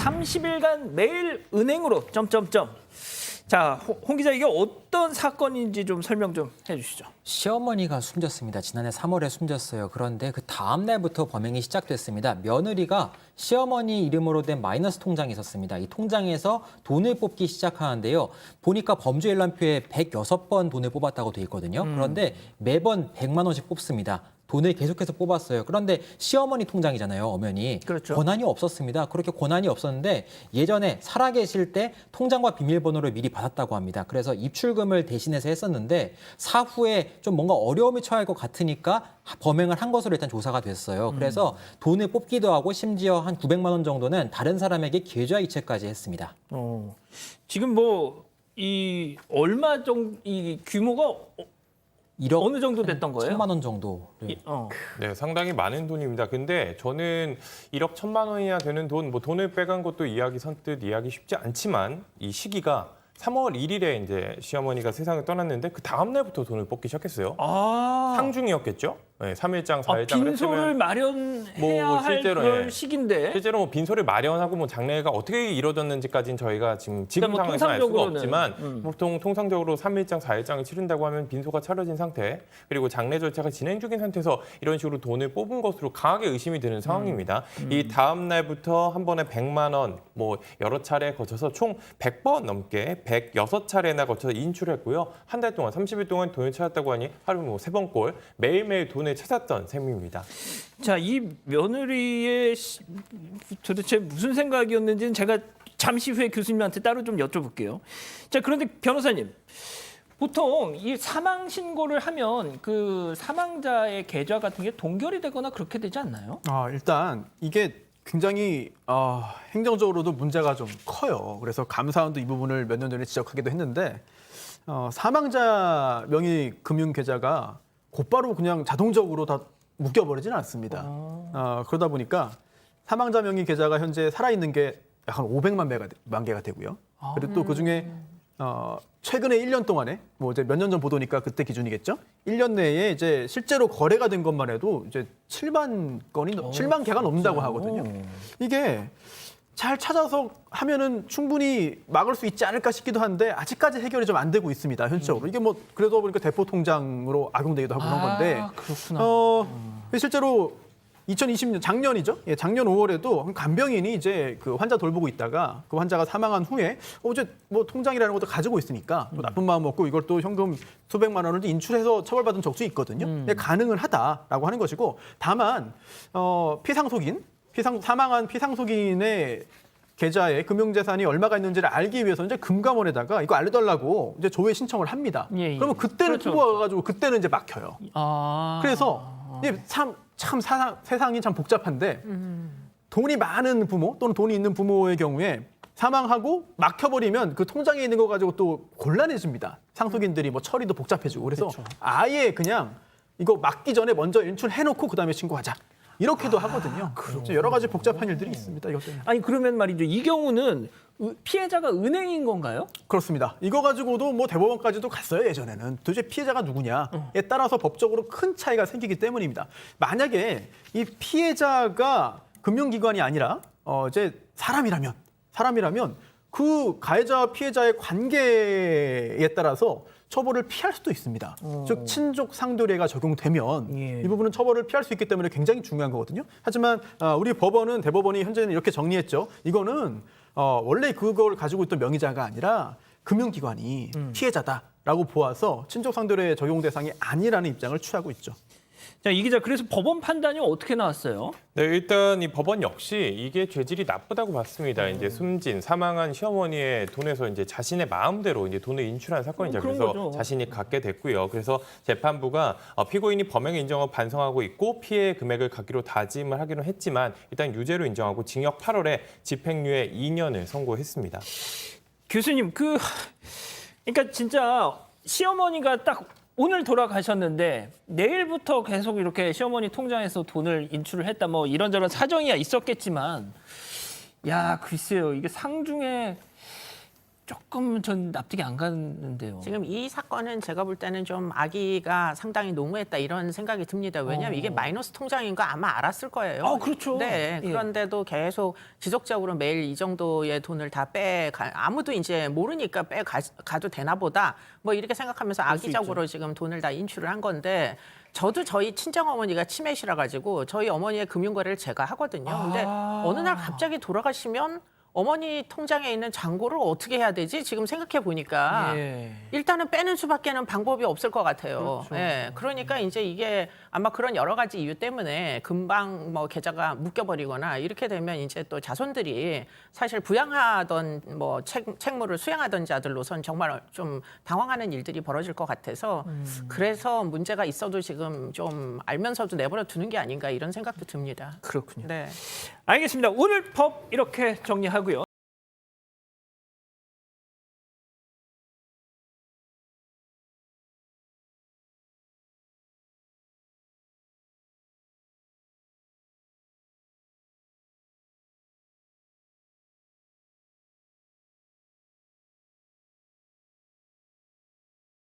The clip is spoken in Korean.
30일간 매일 은행으로 점점점. 자, 홍 기자, 이게 어떤 사건인지 좀 설명 좀 해주시죠. 시어머니가 숨졌습니다. 지난해 3월에 숨졌어요. 그런데 그 다음 날부터 범행이 시작됐습니다. 며느리가 시어머니 이름으로 된 마이너스 통장이 있었습니다. 이 통장에서 돈을 뽑기 시작하는데요. 보니까 범죄 일람표에 106번 돈을 뽑았다고 돼 있거든요. 그런데 매번 100만 원씩 뽑습니다. 돈을 계속해서 뽑았어요. 그런데 시어머니 통장이잖아요, 엄연히. 그렇죠. 권한이 없었습니다. 그렇게 권한이 없었는데 예전에 살아계실 때 통장과 비밀번호를 미리 받았다고 합니다. 그래서 입출금을 대신해서 했었는데 사후에 좀 뭔가 어려움에 처할 것 같으니까 범행을 한 것으로 일단 조사가 됐어요. 그래서 돈을 뽑기도 하고 심지어 한 900만 원 정도는 다른 사람에게 계좌 이체까지 했습니다. 지금 뭐 이 얼마 정도 이 규모가 1억 어느 정도 됐던 거예요? 1천만 원 정도. 네, 상당히 많은 돈입니다. 근데 저는 1억 1천만 원이나 되는 돈, 뭐 돈을 빼간 것도 선뜻 이해하기 쉽지 않지만 이 시기가 3월 1일에 이제 시어머니가 세상을 떠났는데 그 다음 날부터 돈을 뽑기 시작했어요. 상중이었겠죠? 네, 3일장, 4일장을 빈소를 마련해야 뭐 할 실제로, 그럴 예. 시기인데. 실제로 뭐 빈소를 마련하고 뭐 장례가 어떻게 이루어졌는지까지는 저희가 지금 뭐 상황에서 알 수가 통상적으로는, 없지만 보통 통상적으로 3일장, 4일장을 치른다고 하면 빈소가 차려진 상태 그리고 장례 절차가 진행 중인 상태에서 이런 식으로 돈을 뽑은 것으로 강하게 의심이 드는 상황입니다. 이 다음 날부터 한 번에 100만 원, 뭐 여러 차례 거쳐서 총 100번 넘게 106차례나 거쳐서 인출했고요. 한 달 동안 30일 동안 돈을 찾았다고 하니 하루 뭐 3번꼴 매일매일 돈을 찾았던 셈입니다. 자, 이 며느리의 도대체 무슨 생각이었는지는 제가 잠시 후에 교수님한테 따로 좀 여쭤볼게요. 자, 그런데 변호사님, 보통 이 사망 신고를 하면 그 사망자의 계좌 같은 게 동결이 되거나 그렇게 되지 않나요? 일단 이게 굉장히 행정적으로도 문제가 좀 커요. 그래서 감사원도 이 부분을 몇 년 전에 지적하기도 했는데 사망자 명의 금융 계좌가 곧바로 그냥 자동적으로 다 묶여버리지는 않습니다. 그러다 보니까 사망자 명의 계좌가 현재 살아있는 게 약 한 500만 개가 되고요. 그리고 또 그중에 최근에 1년 동안에 뭐 이제 몇 년 전 보도니까 그때 기준이겠죠. 1년 내에 이제 실제로 거래가 된 것만 해도 이제 7만 건이 7만 개가 넘는다고 하거든요. 이게 잘 찾아서 하면은 충분히 막을 수 있지 않을까 싶기도 한데 아직까지 해결이 좀 안 되고 있습니다. 현실적으로. 이게 뭐 그러다 보니까 대포 통장으로 악용되기도 하고 그런 건데. 그렇구나. 실제로 2020년 작년이죠. 예, 작년 5월에도 한 간병인이 이제 그 환자 돌보고 있다가 그 환자가 사망한 후에 이제 뭐 통장이라는 것도 가지고 있으니까 또 나쁜 마음 먹고 이걸 또 현금 수백만 원을 인출해서 처벌받은 적도 있거든요. 가능은 하다라고 하는 것이고 다만 사망한 피상속인의 계좌에 금융재산이 얼마가 있는지를 알기 위해서 이제 금감원에다가 이거 알려달라고 이제 조회 신청을 합니다. 예. 그러면 그때는 그렇죠. 통보가 가지고 그때는 이제 막혀요. 그래서 이게 세상이 참 복잡한데 돈이 많은 부모 또는 돈이 있는 부모의 경우에 사망하고 막혀버리면 그 통장에 있는 거 가지고 또 곤란해집니다. 상속인들이 뭐 처리도 복잡해지고 그래서 아예 그냥 이거 막기 전에 먼저 인출해놓고 그다음에 신고하자. 이렇게도 하거든요. 여러 가지 복잡한 일들이 있습니다. 이것 때문에. 아니, 그러면 말이죠. 이 경우는 피해자가 은행인 건가요? 그렇습니다. 이거 가지고도 뭐 대법원까지도 갔어요, 예전에는. 도대체 피해자가 누구냐에 따라서 법적으로 큰 차이가 생기기 때문입니다. 만약에 이 피해자가 금융기관이 아니라 이제 사람이라면 그 가해자와 피해자의 관계에 따라서 처벌을 피할 수도 있습니다. 즉 친족 상도례가 적용되면 예. 이 부분은 처벌을 피할 수 있기 때문에 굉장히 중요한 거거든요. 하지만 우리 대법원이 현재는 이렇게 정리했죠. 이거는 원래 그걸 가지고 있던 명의자가 아니라 금융기관이 피해자다라고 보아서 친족 상도례 적용 대상이 아니라는 입장을 취하고 있죠. 자, 이 기자, 그래서 법원 판단이 어떻게 나왔어요? 네, 일단 이 법원 역시 이게 죄질이 나쁘다고 봤습니다. 이제 사망한 시어머니의 돈에서 이제 자신의 마음대로 이제 돈을 인출한 사건이죠. 그런 그래서 거죠. 자신이 갖게 됐고요. 그래서 재판부가 피고인이 범행을 인정하고 반성하고 있고 피해 금액을 갖기로 다짐을 하기로 했지만 일단 유죄로 인정하고 징역 8월에 집행유예 2년을 선고했습니다. 교수님, 그러니까 진짜 시어머니가 딱 오늘 돌아가셨는데 내일부터 계속 이렇게 시어머니 통장에서 돈을 인출을 했다, 뭐 이런저런 사정이 있었겠지만, 야, 글쎄요, 이게 상중에 조금 전 납득이 안 가는데요. 지금 이 사건은 제가 볼 때는 좀 아기가 상당히 농후했다 이런 생각이 듭니다. 왜냐하면 이게 마이너스 통장인 거 아마 알았을 거예요. 그렇죠. 네. 예. 그런데도 계속 지속적으로 매일 이 정도의 돈을 다 아무도 이제 모르니까 가도 되나 보다. 뭐 이렇게 생각하면서 악의적으로 지금 돈을 다 인출을 한 건데 저도 저희 친정어머니가 치매시라 가지고 저희 어머니의 금융거래를 제가 하거든요. 근데 어느 날 갑자기 돌아가시면 어머니 통장에 있는 잔고를 어떻게 해야 되지? 지금 생각해 보니까 예. 일단은 빼는 수밖에는 방법이 없을 것 같아요. 그렇죠. 예, 그러니까 이제 이게 아마 그런 여러 가지 이유 때문에 금방 뭐 계좌가 묶여버리거나 이렇게 되면 이제 또 자손들이 사실 부양하던 뭐 책무를 수행하던 자들로선 정말 좀 당황하는 일들이 벌어질 것 같아서 그래서 문제가 있어도 지금 좀 알면서도 내버려 두는 게 아닌가 이런 생각도 듭니다. 그렇군요. 네. 알겠습니다. 오늘 법 이렇게 정리하고요.